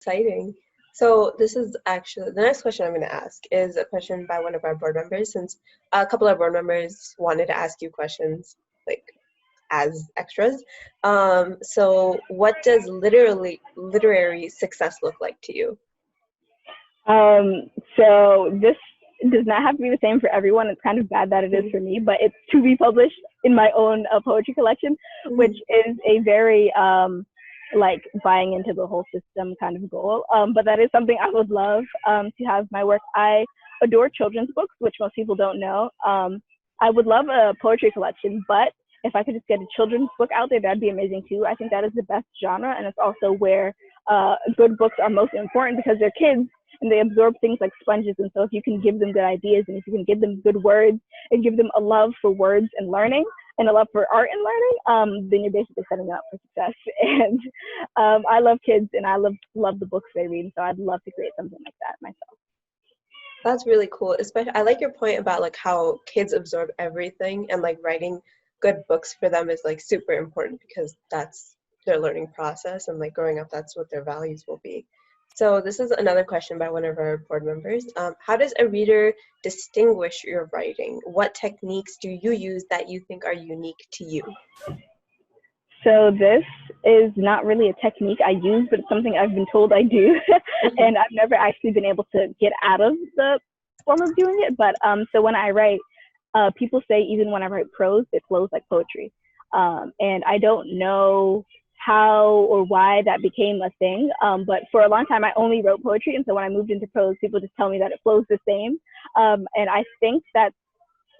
Exciting. So this is actually the next question I'm going to ask is a question by one of our board members, since a couple of board members wanted to ask you questions like as extras. So what does literary success look like to you? So this does not have to be the same for everyone. It's kind of bad that it is for me, but it's to be published in my own poetry collection, which is a very like buying into the whole system kind of goal. But that is something I would love to have my work. I adore children's books, which most people don't know. I would love a poetry collection, but if I could just get a children's book out there, that'd be amazing too. I think that is the best genre, and it's also where good books are most important because they're kids and they absorb things like sponges. And so if you can give them good ideas and if you can give them good words and give them a love for words and learning and a love for art and learning, then you're basically setting them up for success. And I love kids and I love the books they read. So I'd love to create something like that myself. That's really cool. Especially, I like your point about like how kids absorb everything and like writing good books for them is like super important because that's their learning process and like growing up, that's what their values will be. So this is another question by one of our board members. How does a reader distinguish your writing? What techniques do you use that you think are unique to you? So this is not really a technique I use, but it's something I've been told I do. And I've never actually been able to get out of the form of doing it. But so when I write, people say even when I write prose, it flows like poetry. And I don't know how or why that became a thing. But for a long time, I only wrote poetry. And so when I moved into prose, people just tell me that it flows the same. And I think that's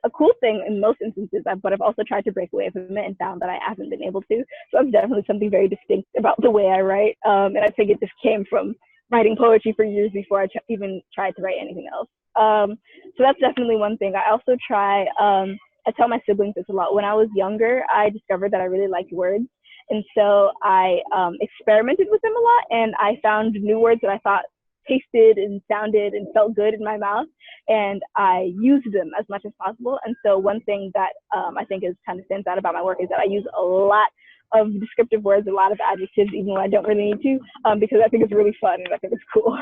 a cool thing in most instances, but I've also tried to break away from it and found that I haven't been able to. So it's definitely something very distinct about the way I write. And I think it just came from writing poetry for years before I even tried to write anything else. So that's definitely one thing. I also try, I tell my siblings this a lot. When I was younger, I discovered that I really liked words. And so I experimented with them a lot, and I found new words that I thought tasted and sounded and felt good in my mouth, and I used them as much as possible. And so one thing that I think is kind of stands out about my work is that I use a lot of descriptive words, a lot of adjectives, even when I don't really need to, because I think it's really fun and I think it's cool.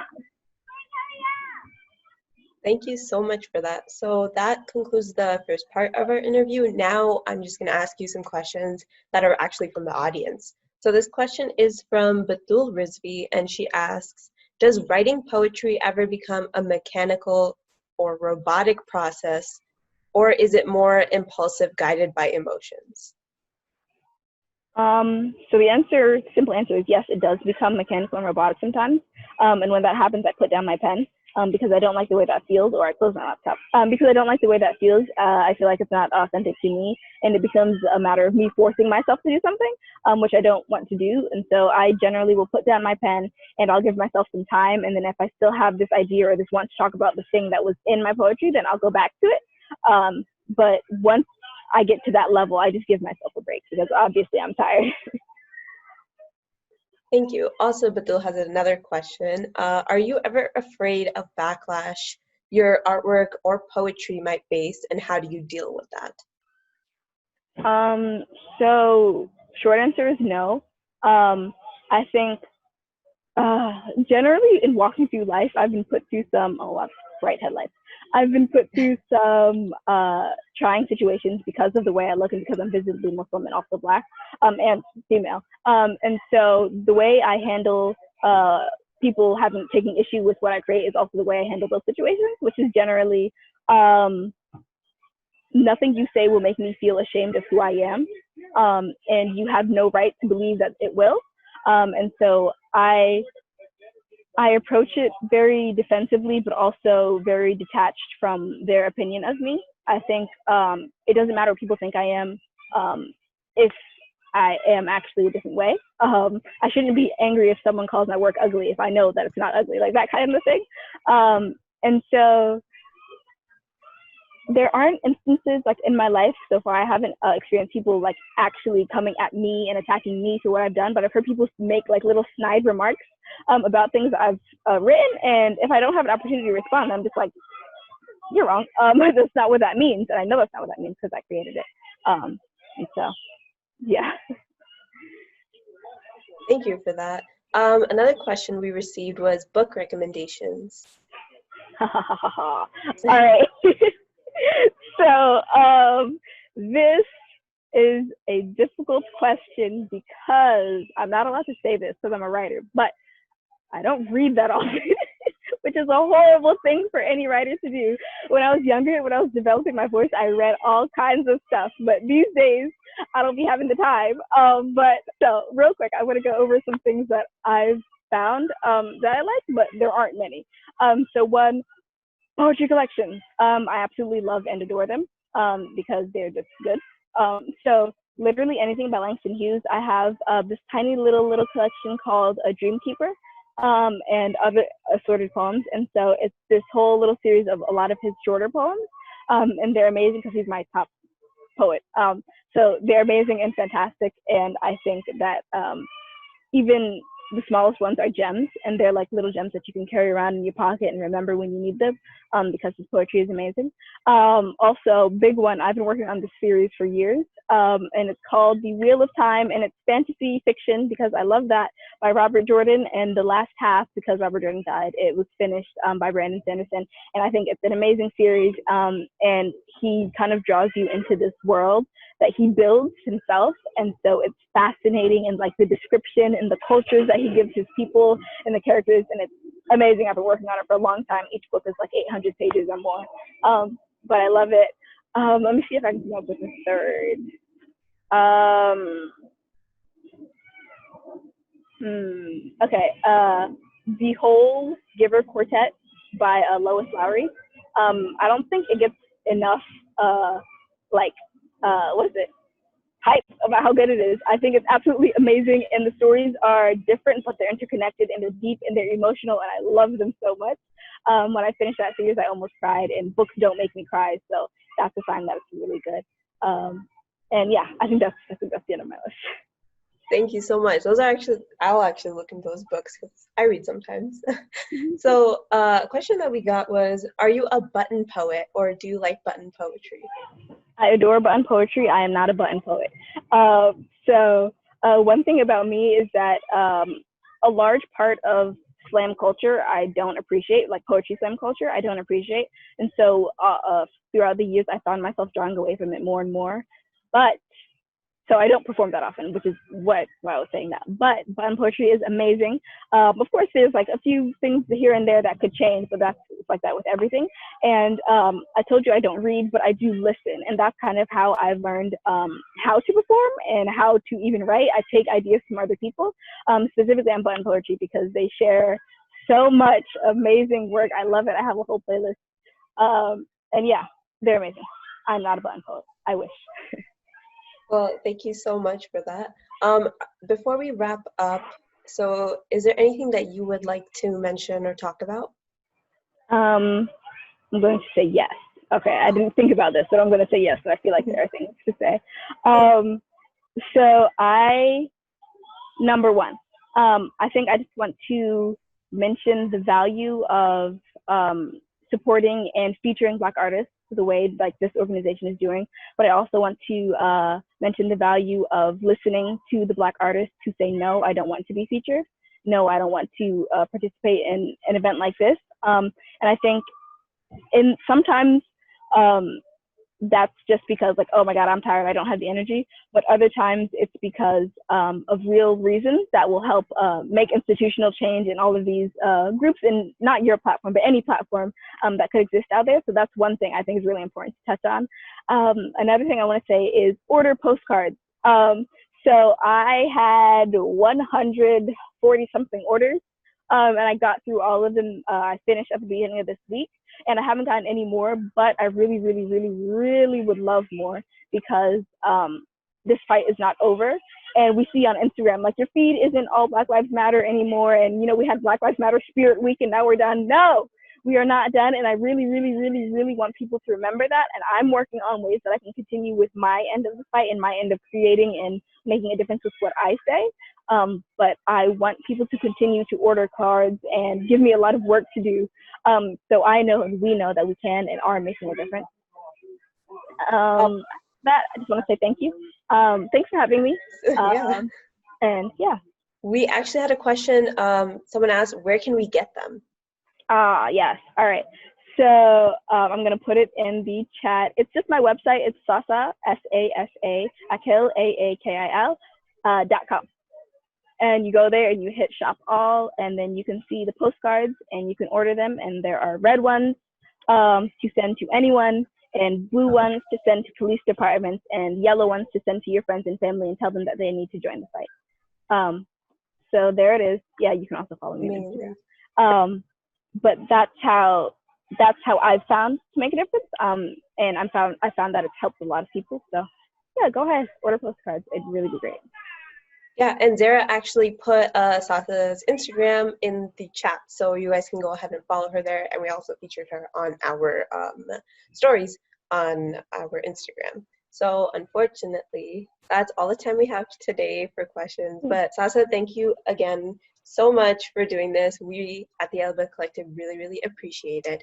Thank you so much for that. So that concludes the first part of our interview. Now I'm just going to ask you some questions that are actually from the audience. So this question is from Batul Rizvi, and she asks, does writing poetry ever become a mechanical or robotic process, or is it more impulsive, guided by emotions? So the simple answer is yes, it does become mechanical and robotic sometimes. And when that happens, I put down my pen. Because I don't like the way that feels, or I close my laptop. Because I don't like the way that feels, I feel like it's not authentic to me, and it becomes a matter of me forcing myself to do something, which I don't want to do. And so I generally will put down my pen, and I'll give myself some time, and then if I still have this idea or this want to talk about the thing that was in my poetry, then I'll go back to it. But once I get to that level, I just give myself a break, because obviously I'm tired. Thank you. Also, Batul has another question. Are you ever afraid of backlash your artwork or poetry might face, and how do you deal with that? So short answer is no. I think generally in walking through life, I've been put through some, bright headlights. I've been put through some trying situations because of the way I look and because I'm visibly Muslim and also Black and female. And so the way I handle people having taken issue with what I create is also the way I handle those situations, which is generally nothing you say will make me feel ashamed of who I am. And you have no right to believe that it will. And so I approach it very defensively, but also very detached from their opinion of me. I think it doesn't matter what people think I am if I am actually a different way. I shouldn't be angry if someone calls my work ugly if I know that it's not ugly, like that kind of thing. And so there aren't instances like in my life so far. I haven't experienced people like actually coming at me and attacking me for what I've done, but I've heard people make like little snide remarks about things I've written, and if I don't have an opportunity to respond, I'm just like, you're wrong. That's not what that means, and I know that's not what that means because I created it. And so, yeah. Thank you for that. Another question we received was book recommendations. All right. So this is a difficult question because I'm not allowed to say this because I'm a writer, but I don't read that often, which is a horrible thing for any writer to do. When I was younger, when I was developing my voice, I read all kinds of stuff, but these days I don't be having the time. But so real quick, I want to go over some things that I've found that I like, but there aren't many. So one, poetry collections. I absolutely love and adore them because they're just good. So literally anything by Langston Hughes. I have this tiny little collection called A Dreamkeeper and other assorted poems. And so it's this whole little series of a lot of his shorter poems. And they're amazing because he's my top poet. So they're amazing and fantastic. And I think that even the smallest ones are gems, and they're like little gems that you can carry around in your pocket and remember when you need them, because his poetry is amazing. Also, big one, I've been working on this series for years, and it's called The Wheel of Time, and it's fantasy fiction because I love that, by Robert Jordan, and the last half, because Robert Jordan died, it was finished by Brandon Sanderson, and I think it's an amazing series, and he kind of draws you into this world that he builds himself, and so it's fascinating, and like the description and the cultures that he gives his people and the characters, and it's amazing. I've been working on it for a long time. Each book is like 800 pages or more, but I love it. Let me see if I can come up with a third. Okay, The Whole Giver Quartet by Lois Lowry. I don't think it gets enough what is it, hype about how good it is. I think it's absolutely amazing, and the stories are different, but they're interconnected and they're deep and they're emotional, and I love them so much. When I finished that series, I almost cried, and books don't make me cry, so that's a sign that it's really good. And yeah, I think that's the end of my list. Thank you so much. I'll actually look into those books because I read sometimes. So a question that we got was, are you a button poet or do you like button poetry? I adore button poetry. I am not a button poet. So one thing about me is that a large part of slam culture I don't appreciate, like poetry slam culture, I don't appreciate. And so throughout the years, I found myself drawing away from it more and more. But so I don't perform that often, which is why I was saying that. But button poetry is amazing. Of course, there's like a few things here and there that could change, but it's like that with everything. And I told you I don't read, but I do listen. And that's kind of how I've learned how to perform and how to even write. I take ideas from other people, specifically on button poetry, because they share so much amazing work. I love it. I have a whole playlist. And yeah, they're amazing. I'm not a button poet. I wish. Well, thank you so much for that. Before we wrap up, so is there anything that you would like to mention or talk about? I'm going to say yes. Okay, I didn't think about this, but I'm going to say yes, but I feel like there are things to say. So number one, I think I just want to mention the value of supporting and featuring Black artists the way like this organization is doing, but I also want to mention the value of listening to the Black artists who say, no, I don't want to be featured. No, I don't want to participate in an event like this. And I think sometimes that's just because like, oh my God, I'm tired, I don't have the energy. But other times it's because of real reasons that will help make institutional change in all of these groups, and not your platform, but any platform that could exist out there. So that's one thing I think is really important to touch on. Another thing I want to say is order postcards. So I had 140 something orders, and I got through all of them. I finished at the beginning of this week, and I haven't gotten any more, but I really, really, really, really would love more, because this fight is not over. And we see on Instagram, like, your feed isn't all Black Lives Matter anymore. And, you know, we had Black Lives Matter Spirit Week and now we're done. No, we are not done. And I really, really, really, really want people to remember that. And I'm working on ways that I can continue with my end of the fight and my end of creating and making a difference with what I say. But I want people to continue to order cards and give me a lot of work to do. So I know and we know that we can and are making a difference. That I just want to say thank you. Thanks for having me. Yeah. And yeah. We actually had a question. Someone asked, where can we get them? Yes. All right. So I'm gonna put it in the chat. It's just my website. It's Sasa Sasa Aakil Aakil .com. And you go there and you hit shop all, and then you can see the postcards and you can order them. And there are red ones to send to anyone, and blue ones to send to police departments, and yellow ones to send to your friends and family and tell them that they need to join the fight. So there it is. Yeah, you can also follow me on Instagram. But that's how I've found to make a difference. And I found that it's helped a lot of people. So yeah, go ahead, order postcards. It'd really be great. Yeah, and Zara actually put Sasa's Instagram in the chat, so you guys can go ahead and follow her there. And we also featured her on our stories on our Instagram. So unfortunately, that's all the time we have today for questions. But Sasa, thank you again so much for doing this. We at the Ahlul-Bayt Collective really, really appreciate it.